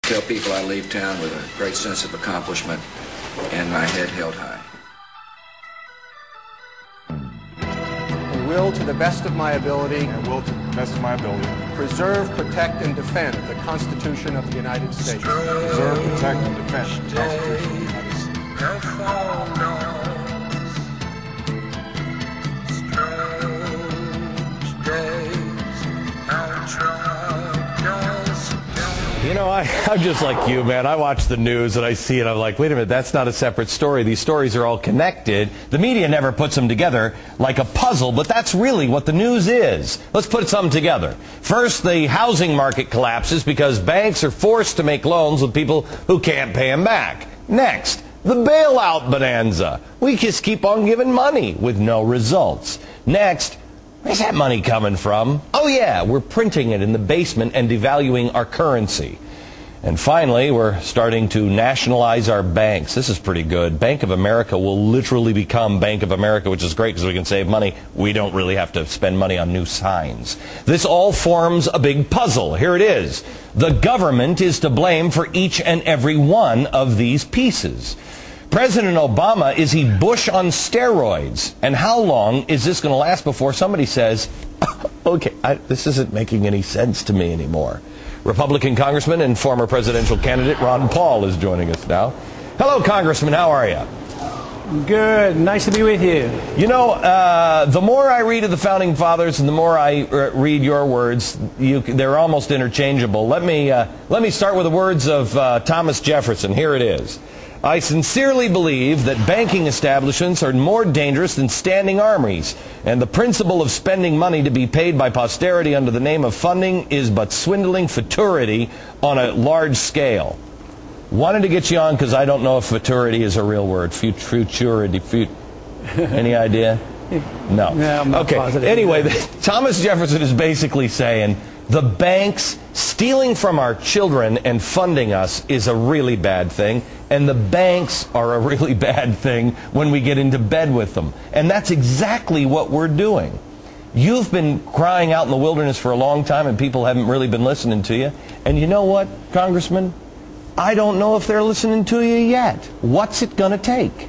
Tell people I leave town with a great sense of accomplishment and my head held high. And will, to the best of my ability, preserve, protect, and defend the Constitution of the United States. Preserve, protect, and defend the Constitution of the United States. You know, I'm just like you, man. I watch the news and I see it. I'm like, wait a minute, that's not a separate story. These stories are all connected. The media never puts them together like a puzzle, but that's really what the news is. Let's put something together. First, the housing market collapses because banks are forced to make loans with people who can't pay them back. Next, the bailout bonanza. We just keep on giving money with no results. Next, where's that money coming from? Oh yeah, we're printing it in the basement and devaluing our currency. And finally, we're starting to nationalize our banks. This is pretty good. Bank of America will literally become Bank of America, which is great because we can save money. We don't really have to spend money on new signs. This all forms a big puzzle. Here it is. The government is to blame for each and every one of these pieces. President Obama, is he Bush on steroids? And how long is this going to last before somebody says, okay, this isn't making any sense to me anymore? Republican Congressman and former presidential candidate Ron Paul is joining us now. Hello, Congressman. How are you? Good. Nice to be with you. You know, the more I read of the Founding Fathers and the more I read your words, they're almost interchangeable. Let me start with the words of Thomas Jefferson. Here it is. I sincerely believe that banking establishments are more dangerous than standing armies, and the principle of spending money to be paid by posterity under the name of funding is but swindling futurity on a large scale. Wanted to get you on because I don't know if futurity is a real word. Futurity. Any idea? No. No, I'm not okay. positive. Anyway, Thomas Jefferson is basically saying the banks stealing from our children and funding us is a really bad thing, and the banks are a really bad thing when we get into bed with them. And that's exactly what we're doing. You've been crying out in the wilderness for a long time, and people haven't really been listening to you. And you know what, Congressman? I don't know if they're listening to you yet. What's it going to take?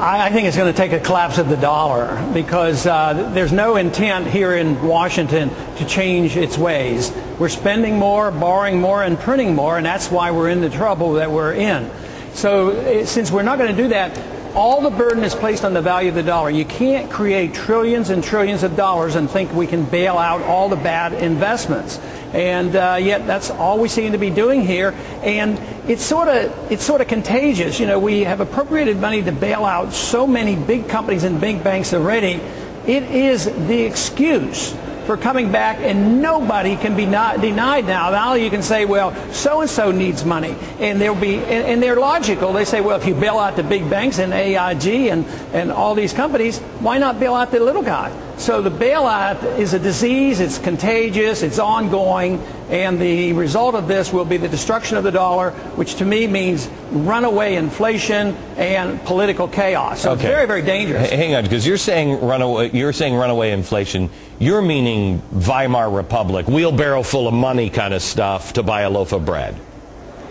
I think it's going to take a collapse of the dollar because there's no intent here in Washington to change its ways. We're spending more, borrowing more, and printing more, and that's why we're in the trouble that we're in. So since we're not going to do that, all the burden is placed on the value of the dollar. You can't create trillions and trillions of dollars and think we can bail out all the bad investments. And yet that's all we seem to be doing here. And it's sort of contagious. You know, we have appropriated money to bail out so many big companies and big banks already. It is the excuse for coming back, and nobody can be denied now. Now you can say, well, so-and-so needs money. And and they're logical. They say, well, if you bail out the big banks and AIG and all these companies, why not bail out the little guy? So the bailout is a disease, it's contagious, it's ongoing, and the result of this will be the destruction of the dollar, which to me means runaway inflation and political chaos. So okay. It's very, very dangerous. Hang on, because you're saying runaway inflation. You're meaning Weimar Republic, wheelbarrow full of money kind of stuff to buy a loaf of bread.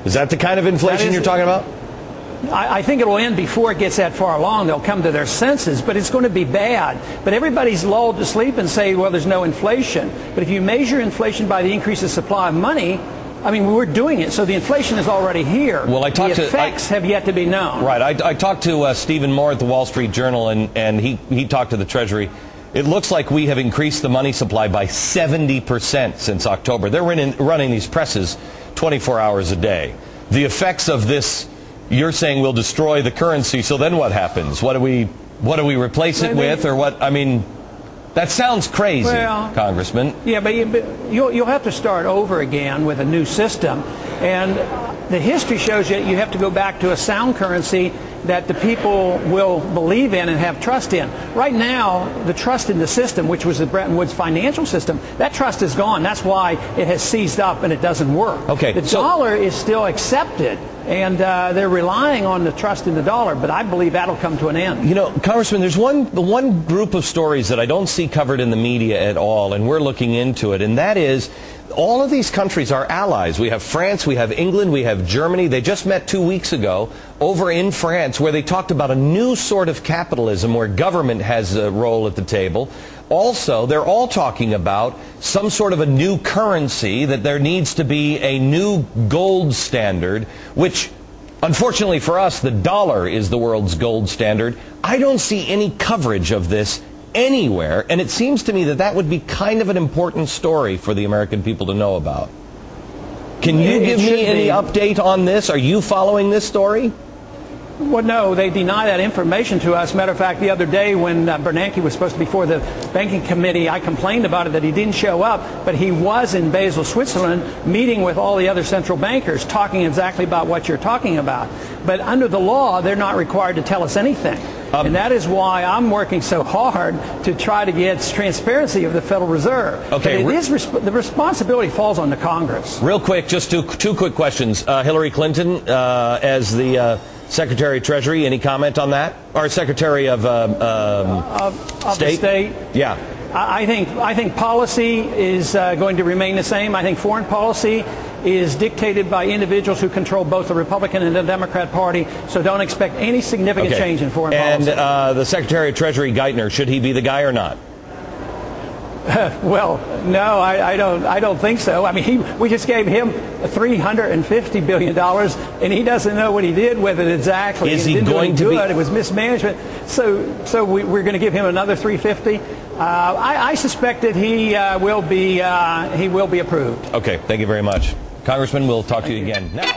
Is that the kind of inflation you're talking about? I think it will end before it gets that far along. They'll come to their senses, but it's going to be bad. But everybody's lulled to sleep and say, well, there's no inflation. But if you measure inflation by the increase of supply of money, I mean, we're doing it. So the inflation is already here. Well, the effects have yet to be known. Right. I talked to Stephen Moore at the Wall Street Journal, and he talked to the Treasury. It looks like we have increased the money supply by 70% since October. They're running these presses 24 hours a day. The effects of this, you're saying, will destroy the currency. So then what happens? What do we replace it with, or what? I mean, that sounds crazy, well, Congressman. Yeah, but you'll have to start over again with a new system, and the history shows you have to go back to a sound currency that the people will believe in and have trust in. Right now, the trust in the system, which was the Bretton Woods financial system, that trust is gone. That's why it has seized up and it doesn't work. Okay, the dollar is still accepted, and they're relying on the trust in the dollar, but I believe that'll come to an end. You know, Congressman, there's one group of stories that I don't see covered in the media at all, and we're looking into it, and that is all of these countries are allies. We have France, we have England, we have Germany. They just met 2 weeks ago over in France where they talked about a new sort of capitalism where government has a role at the table. Also, they're all talking about some sort of a new currency, that there needs to be a new gold standard, which, unfortunately for us, the dollar is the world's gold standard. I don't see any coverage of this anywhere, and it seems to me that that would be kind of an important story for the American people to know about. Can you give me any update on this? Are you following this story? Well, no, they deny that information to us. Matter of fact, the other day when Bernanke was supposed to be before the banking committee, I complained about it that he didn't show up, but he was in Basel, Switzerland, meeting with all the other central bankers, talking exactly about what you're talking about. But under the law, they're not required to tell us anything. And that is why I'm working so hard to try to get transparency of the Federal Reserve. Okay, but the responsibility falls on the Congress. Real quick, just two quick questions. Hillary Clinton as the Secretary of Treasury, any comment on that? Or Secretary of State? The state? Yeah. I think policy is going to remain the same. I think foreign policy is dictated by individuals who control both the Republican and the Democrat Party, so don't expect any significant change in foreign policy. And the Secretary of Treasury, Geithner, should he be the guy or not? Well, no, I don't think so. I mean, we just gave him $350 billion, and he doesn't know what he did with it exactly. Is he going to be? It was mismanagement. So we're going to give him another $350. I suspect that he will be approved. Okay, thank you very much, Congressman. We'll talk to you again now.